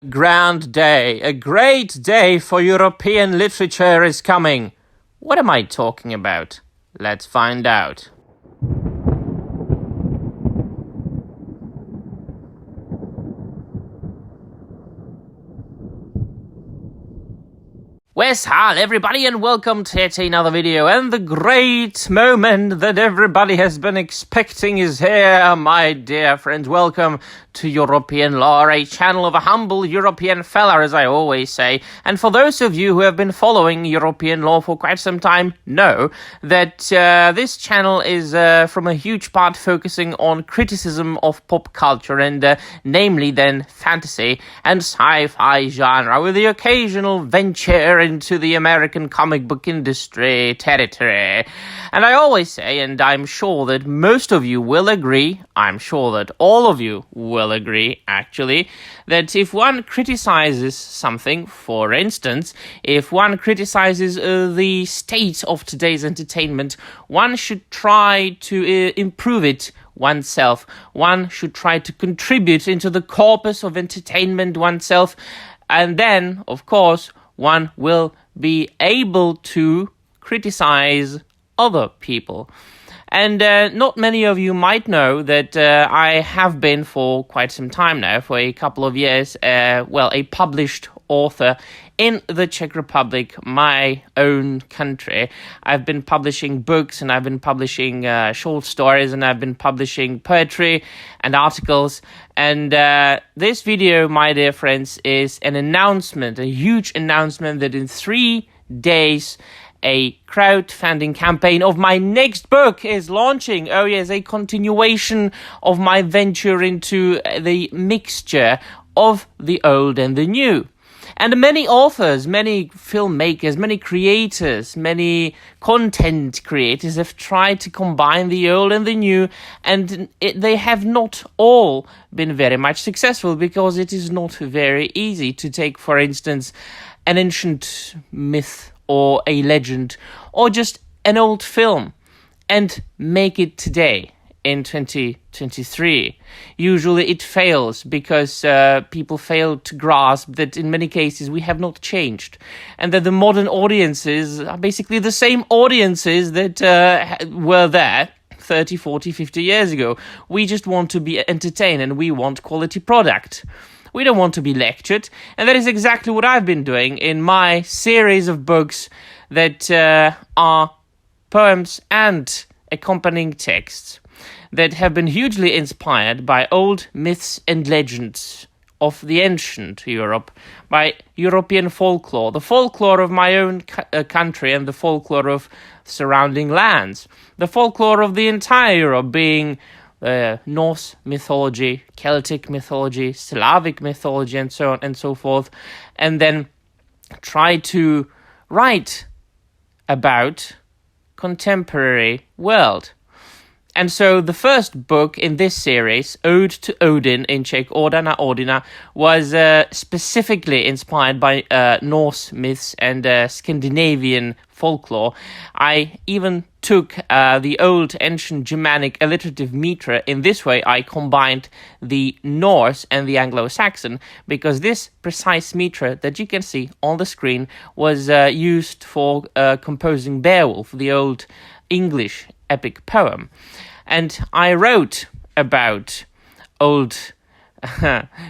Grand day, a great day for European literature is coming. What am I talking about? Let's find out. Wes Hall, everybody, and welcome to yet another video. And the great moment that everybody has been expecting is here, my dear friends. Welcome to European Law, a channel of a humble European fella, as I always say. And for those of you who have been following European law for quite some time, know that this channel is, from a huge part, focusing on criticism of pop culture, and namely then fantasy and sci-fi genre, with the occasional venture into the American comic book industry territory. And I always say, and I'm sure that most of you will agree, I'm sure that all of you will agree, actually, that if one criticizes something, for instance, if one criticizes the state of today's entertainment, one should try to improve it oneself. One should try to contribute into the corpus of entertainment oneself, and then, of course, one will be able to criticize other people. And not many of you might know that I have been for quite some time now, for a couple of years, a published author in the Czech Republic, my own country. I've been publishing books, and I've been publishing short stories, and I've been publishing poetry and articles. And this video, my dear friends, is an announcement, a huge announcement that in 3 days, a crowdfunding campaign of my next book is launching. Oh yes, a continuation of my venture into the mixture of the old and the new. And many authors, many filmmakers, many creators, many content creators have tried to combine the old and the new, and they have not all been very much successful, because it is not very easy to take, for instance, an ancient myth or a legend or just an old film and make it today in 2023. Usually it fails because people fail to grasp that in many cases we have not changed, and that the modern audiences are basically the same audiences that were there 30, 40, 50 years ago. We just want to be entertained, and we want quality product. We don't want to be lectured, and that is exactly what I've been doing in my series of books that are poems and accompanying texts that have been hugely inspired by old myths and legends of the ancient Europe, by European folklore, the folklore of my own country and the folklore of surrounding lands, the folklore of the entire Europe, being Norse mythology, Celtic mythology, Slavic mythology, and so on and so forth, and then try to write about contemporary world. And so the first book in this series, Ode to Odin, in Czech Oda na Odina, was specifically inspired by Norse myths and Scandinavian folklore. I even took the old ancient Germanic alliterative meter. In this way, I combined the Norse and the Anglo-Saxon, because this precise meter that you can see on the screen was used for composing Beowulf, the old English epic poem. And I wrote about old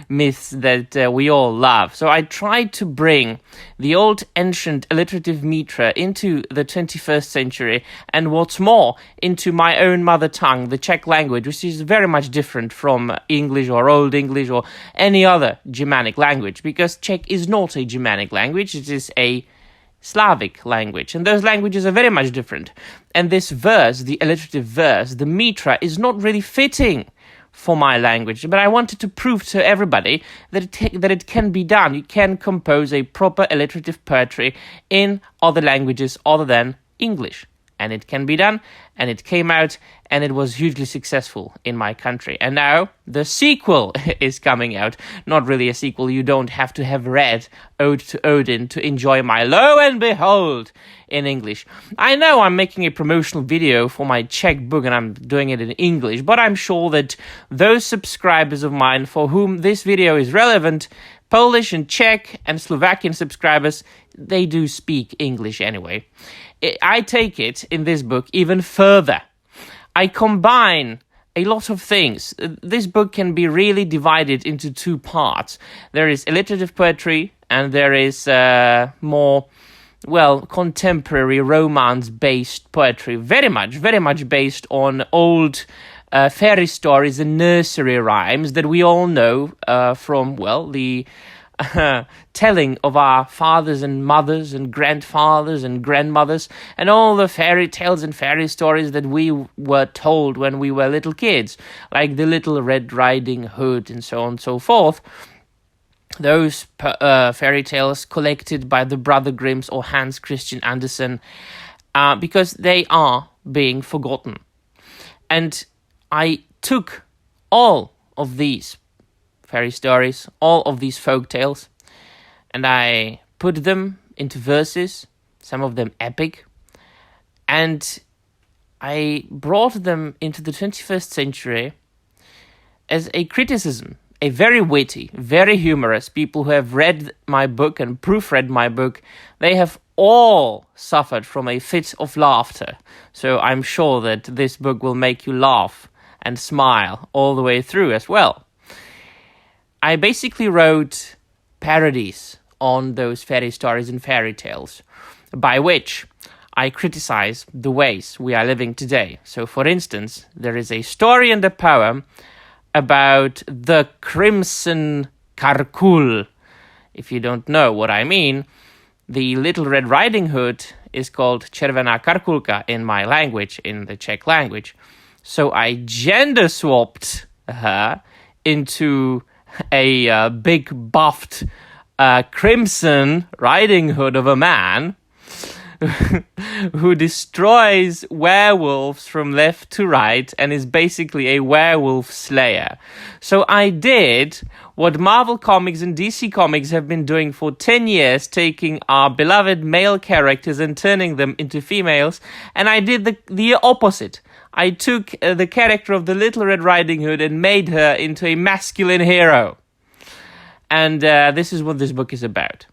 myths that we all love. So I tried to bring the old ancient alliterative meter into the 21st century, and what's more, into my own mother tongue, the Czech language, which is very much different from English or Old English or any other Germanic language, because Czech is not a Germanic language, it is a Slavic language, and those languages are very much different. And this verse, the alliterative verse, the meter, is not really fitting for my language, but I wanted to prove to everybody that it can be done. You can compose a proper alliterative poetry in other languages other than English. And it can be done, and it came out, and it was hugely successful in my country. And now the sequel is coming out. Not really a sequel, you don't have to have read Ode to Odin to enjoy my Lo and Behold in English. I know I'm making a promotional video for my Czech book, and I'm doing it in English, but I'm sure that those subscribers of mine for whom this video is relevant Polish and Czech and Slovakian subscribers, they do speak English anyway. I take it in this book even further. I combine a lot of things. This book can be really divided into two parts. There is alliterative poetry and there is more, contemporary romance-based poetry. Very much based on old fairy stories and nursery rhymes that we all know from, the telling of our fathers and mothers and grandfathers and grandmothers and all the fairy tales and fairy stories that we were told when we were little kids, like the Little Red Riding Hood and so on and so forth. Those fairy tales collected by the Brother Grimms or Hans Christian Andersen, because they are being forgotten. And I took all of these fairy stories, all of these folk tales, and I put them into verses, some of them epic, and I brought them into the 21st century as a criticism, a very witty, very humorous. People who have read my book and proofread my book, they have all suffered from a fit of laughter. So I'm sure that this book will make you laugh and smile all the way through as well. I basically wrote parodies on those fairy stories and fairy tales, by which I criticize the ways we are living today. So, for instance, there is a story and a poem about the Crimson Karkul. If you don't know what I mean, the Little Red Riding Hood is called Červená Karkulka in my language, in the Czech language. So I gender swapped her into a big buffed crimson riding hood of a man who destroys werewolves from left to right and is basically a werewolf slayer. So I did what Marvel Comics and DC Comics have been doing for 10 years, taking our beloved male characters and turning them into females, and I did the opposite. I took the character of the Little Red Riding Hood and made her into a masculine hero. And this is what this book is about.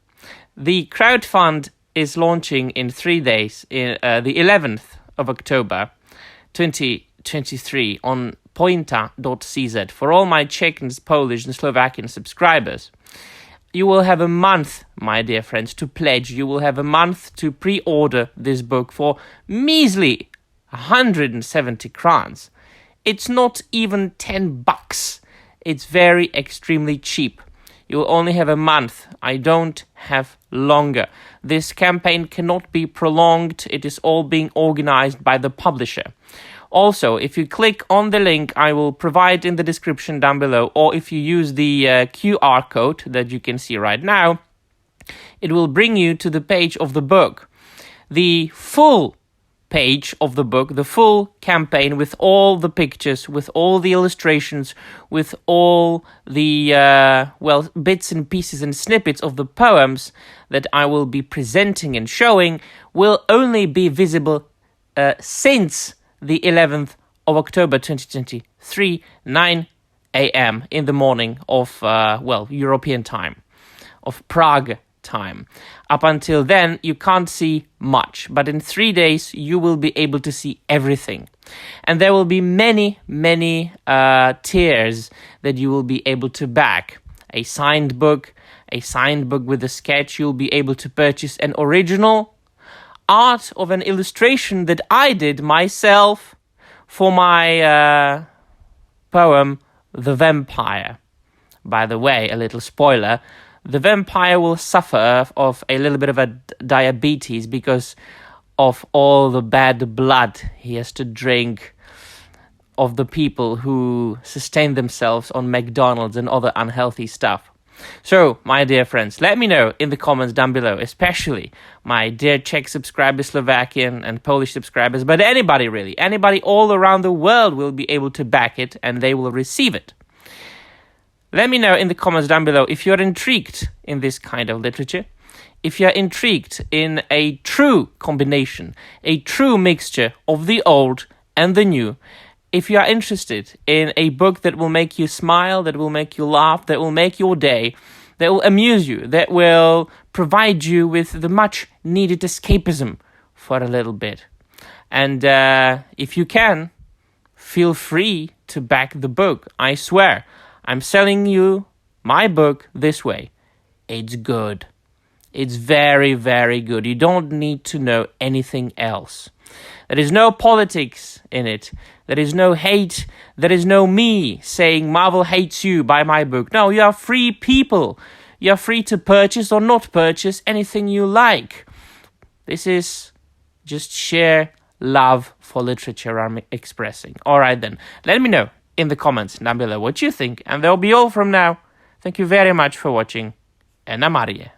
The crowdfund is launching in 3 days, in the 11th of October, 2023, on pointa.cz for all my Czech and Polish and Slovakian subscribers. You will have a month, my dear friends, to pledge. You will have a month to pre-order this book for measly 170 crowns. It's not even $10. It's very extremely cheap. You will only have a month. I don't have longer. This campaign cannot be prolonged. It is all being organized by the publisher. Also, if you click on the link I will provide in the description down below, or if you use the QR code that you can see right now, it will bring you to the page of the book. The full page of the book, the full campaign with all the pictures, with all the illustrations, with all the, bits and pieces and snippets of the poems that I will be presenting and showing will only be visible since the 11th of October 2023, 9 a.m. in the morning of, European time, of Prague time. Up until then, you can't see much, but in 3 days, you will be able to see everything. And there will be many tiers that you will be able to back. A signed book with a sketch. You'll be able to purchase an original art of an illustration that I did myself for my poem, The Vampire. By the way, a little spoiler, the vampire will suffer of a little bit of a diabetes because of all the bad blood he has to drink of the people who sustain themselves on McDonald's and other unhealthy stuff. So, my dear friends, let me know in the comments down below, especially my dear Czech subscribers, Slovakian and Polish subscribers, but anybody really, anybody all around the world will be able to back it and they will receive it. Let me know in the comments down below if you're intrigued in this kind of literature, if you're intrigued in a true combination, a true mixture of the old and the new, if you are interested in a book that will make you smile, that will make you laugh, that will make your day, that will amuse you, that will provide you with the much needed escapism for a little bit. And if you can, feel free to back the book. I swear, I'm selling you my book this way. It's good. It's very, very good. You don't need to know anything else. There is no politics in it. There is no hate. There is no me saying Marvel hates you, buy my book. No, you are free people. You are free to purchase or not purchase anything you like. This is just sheer love for literature I'm expressing. All right then, let me know in the comments down below what you think. And that'll be all from now. Thank you very much for watching. Ena Marie.